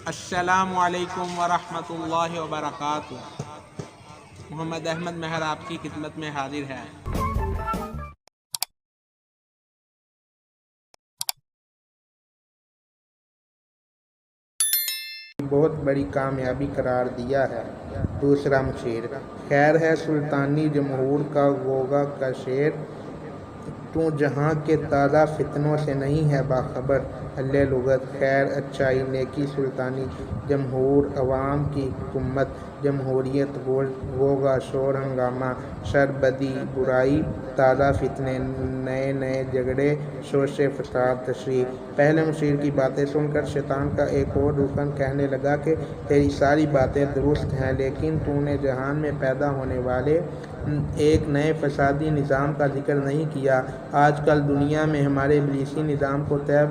السلام علیکم ورحمۃ اللہ وبرکاتہ۔ محمد احمد مہر آپ کی خدمت میں حاضر ہے۔ بہت بڑی کامیابی قرار دیا ہے۔ دوسرا مشیر: خیر ہے سلطانی جمہور کا غوغا کا شیر، تو جہاں کے تازہ فتنوں سے نہیں ہے باخبر۔ اہل لغت: خیر، اچائی، نیکی، سلطانی جمہور، عوام کی حکومت، جمہوریت، غوغا، شور ہنگامہ، شر، بدی، برائی، تازہ فتنے، نئے نئے جھگڑے، شوش فساد۔ تشریح: پہلے مشیر کی باتیں سن کر شیطان کا ایک اور رکن کہنے لگا کہ تیری ساری باتیں درست ہیں، لیکن تو نے جہان میں پیدا ہونے والے ایک نئے فسادی نظام کا ذکر نہیں کیا۔ آج کل دنیا میں ہمارے ابلیسی نظام کو تہ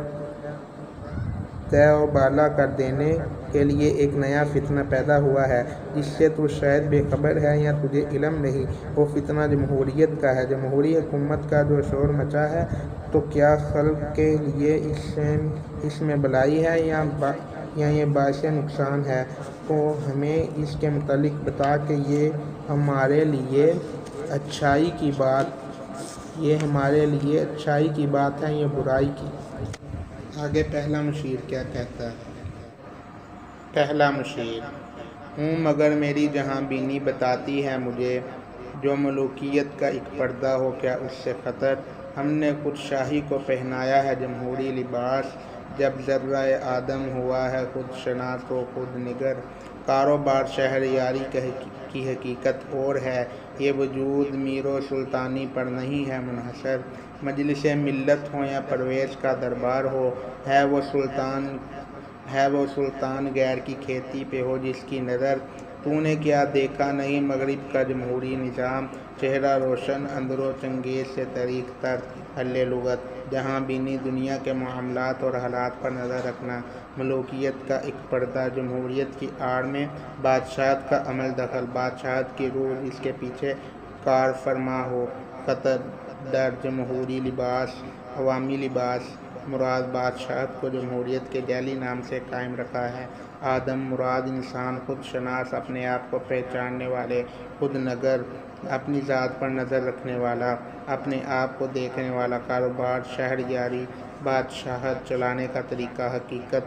و بالا کر دینے کے لیے ایک نیا فتنہ پیدا ہوا ہے، جس سے تو شاید بے خبر ہے یا تجھے علم نہیں۔ وہ فتنہ جمہوریت کا ہے۔ جمہوری حکومت کا جو شور مچا ہے، تو کیا خلق کے لیے اس میں بھلائی ہے یا یہ باعث نقصان ہے؟ تو ہمیں اس کے متعلق بتا کہ یہ ہمارے لیے اچھائی کی بات ہے یا برائی کی۔ آگے پہلا مشیر کیا کہتا ہے۔ پہلا مشیر: ہوں مگر میری جہاں بینی بتاتی ہے مجھے، جو ملوکیت کا ایک پردہ ہو کیا اس سے خطر۔ ہم نے خود شاہی کو پہنایا ہے جمہوری لباس، جب ذرہ آدم ہوا ہے خود شناس و خود نگر۔ کاروبار شہریاری کی حقیقت اور ہے، یہ وجود میر و سلطانی پر نہیں ہے منحصر۔ مجلس ملت ہو یا پرویز کا دربار ہو، ہے وہ سلطان غیر کی کھیتی پہ ہو جس کی نظر۔ تو نے کیا دیکھا نہیں مغرب کا جمہوری نظام، چہرہ روشن اندر و چنگیز سے طریق تر۔ اہل لغت: جہاں بینی: دنیا کے معاملات اور حالات پر نظر رکھنا، ملوکیت کا ایک پردہ، جمہوریت کی آڑ میں بادشاہت کا عمل دخل، بادشاہت کی روح جس کے پیچھے کار فرما ہو۔ خطر در جمہوری لباس: عوامی لباس مراد بادشاہت کو جمہوریت کے جعلی نام سے قائم رکھا ہے۔ آدم مراد انسان، خود شناس اپنے آپ کو پہچاننے والے، خود نگر اپنی ذات پر نظر رکھنے والا، اپنے آپ کو دیکھنے والا۔ کاروبار شہریاری بادشاہت چلانے کا طریقہ، حقیقت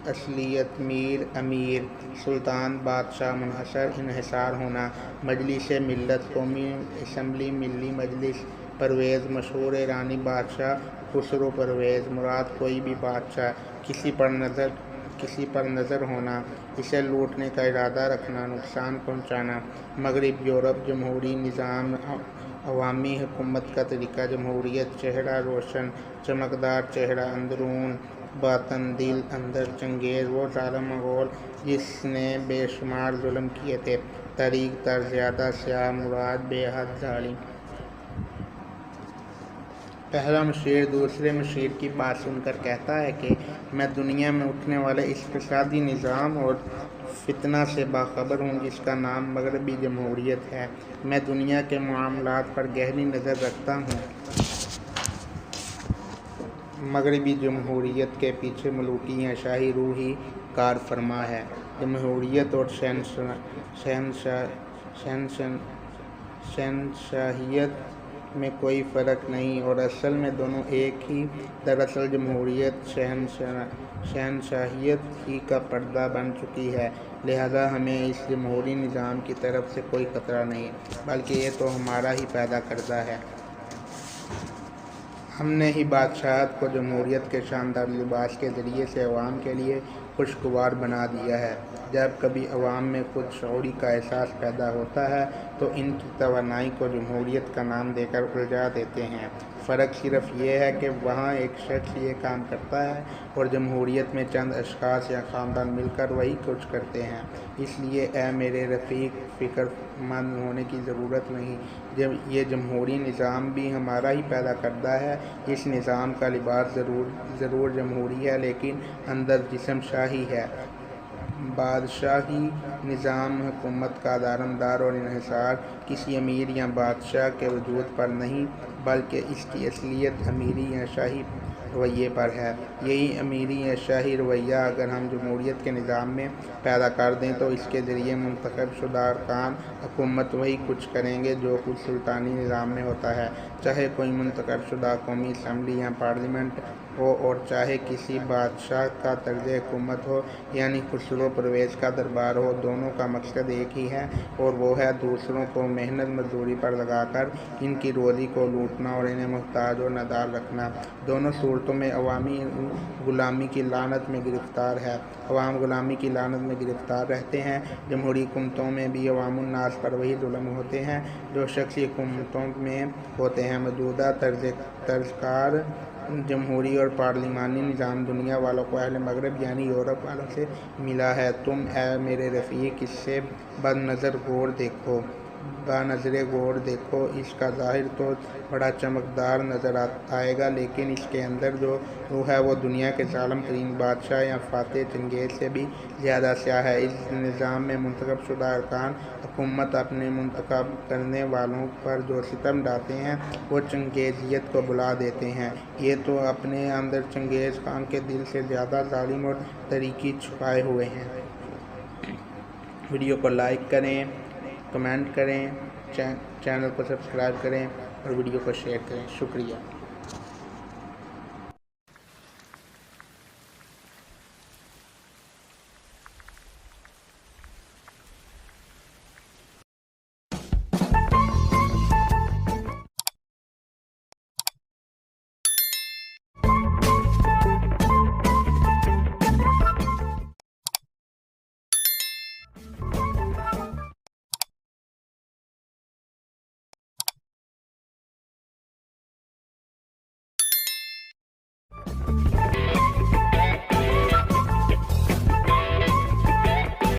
اصلیت میر امیر، سلطان بادشاہ، منحصر انحصار ہونا۔ مجلس ملت قومی اسمبلی، ملی مجلس۔ پرویز مشہور ایرانی بادشاہ خسرو پرویز مراد کوئی بھی بادشاہ، کسی پر نظر ہونا، اسے لوٹنے کا ارادہ رکھنا، نقصان پہنچانا۔ مغرب یورپ: جمہوری نظام، عوامی حکومت کا طریقہ، جمہوریت، چہرہ روشن چمکدار چہرہ، اندرون باطن دل اندر چنگیز، وہ ظالم مغول جس نے بے شمار ظلم کیے تھے۔ طریق تر: زیادہ سیاہ مراد بے حد ظالم۔ پہلا مشیر دوسرے مشیر کی بات سن کر کہتا ہے کہ میں دنیا میں اٹھنے والے اس فسادی نظام اور فتنہ سے باخبر ہوں جس کا نام مغربی جمہوریت ہے۔ میں دنیا کے معاملات پر گہری نظر رکھتا ہوں۔ مغربی جمہوریت کے پیچھے ملوکی یا شاہی روح ہی کار فرما ہے۔ جمہوریت اور شہنشاہیت میں کوئی فرق نہیں، اور اصل میں دونوں ایک ہی۔ دراصل جمہوریت شہنشاہیت ہی کا پردہ بن چکی ہے، لہذا ہمیں اس جمہوری نظام کی طرف سے کوئی خطرہ نہیں، بلکہ یہ تو ہمارا ہی پیدا کردہ ہے۔ ہم نے ہی بادشاہت کو جمہوریت کے شاندار لباس کے ذریعے سے عوام کے لیے خوشگوار بنا دیا ہے۔ جب کبھی عوام میں خود شعوری کا احساس پیدا ہوتا ہے تو ان کی توانائی کو جمہوریت کا نام دے کر الجھا دیتے ہیں۔ فرق صرف یہ ہے کہ وہاں ایک شخص یہ کام کرتا ہے اور جمہوریت میں چند اشخاص یا خاندان مل کر وہی کچھ کرتے ہیں۔ اس لیے اے میرے رفیق، فکر مند ہونے کی ضرورت نہیں، یہ جمہوری نظام بھی ہمارا ہی پیدا کردہ ہے۔ اس نظام کا لباس ضرور جمہوری ہے، لیکن اندر جسم شاہی ہے۔ بادشاہی نظام حکومت کا دارمدار اور انحصار کسی امیر یا بادشاہ کے وجود پر نہیں، بلکہ اس کی اصلیت امیری یا شاہی رویے پر ہے۔ یہی امیری یا شاہی رویہ اگر ہم جمہوریت کے نظام میں پیدا کر دیں تو اس کے ذریعے منتخب شدہ ارکان حکومت وہی کچھ کریں گے جو کچھ سلطانی نظام میں ہوتا ہے، چاہے کوئی منتخب شدہ قومی اسمبلی یا پارلیمنٹ ہو اور چاہے کسی بادشاہ کا طرز حکومت ہو، یعنی خسرو پرویز کا دربار ہو۔ دونوں کا مقصد ایک ہی ہے اور وہ ہے دوسروں کو محنت مزدوری پر لگا کر ان کی روزی کو لوٹنا اور انہیں محتاج اور نادار رکھنا۔ دونوں صورتوں میں عوامی غلامی کی لعنت میں گرفتار ہے۔ عوام غلامی کی لعنت میں گرفتار رہتے ہیں۔ جمہوری حکومتوں میں بھی عوام الناس پر وہی ظلم ہوتے ہیں جو شخصی حکومتوں میں ہوتے ہیں۔ موجودہ طرز کار جمہوری اور پارلیمانی نظام دنیا والوں کو اہل مغرب یعنی یورپ والوں سے ملا ہے۔ تم اے میرے رفیق اس سے بنظر غور دیکھو، اس کا ظاہر تو بڑا چمکدار نظر آئے گا، لیکن اس کے اندر جو روح ہے وہ دنیا کے ظالم ترین بادشاہ یا فاتح چنگیز سے بھی زیادہ سیاہ ہے۔ اس نظام میں منتخب شدہ ارکان حکومت اپنے منتخب کرنے والوں پر جو ستم ڈھاتے ہیں وہ چنگیزیت کو بلا دیتے ہیں۔ یہ تو اپنے اندر چنگیز خان کے دل سے زیادہ ظالم اور طریقی چھپائے ہوئے ہیں۔ ویڈیو کو لائک کریں، کمنٹ کریں، چینل کو سبسکرائب کریں اور ویڈیو کو شیئر کریں۔ شکریہ۔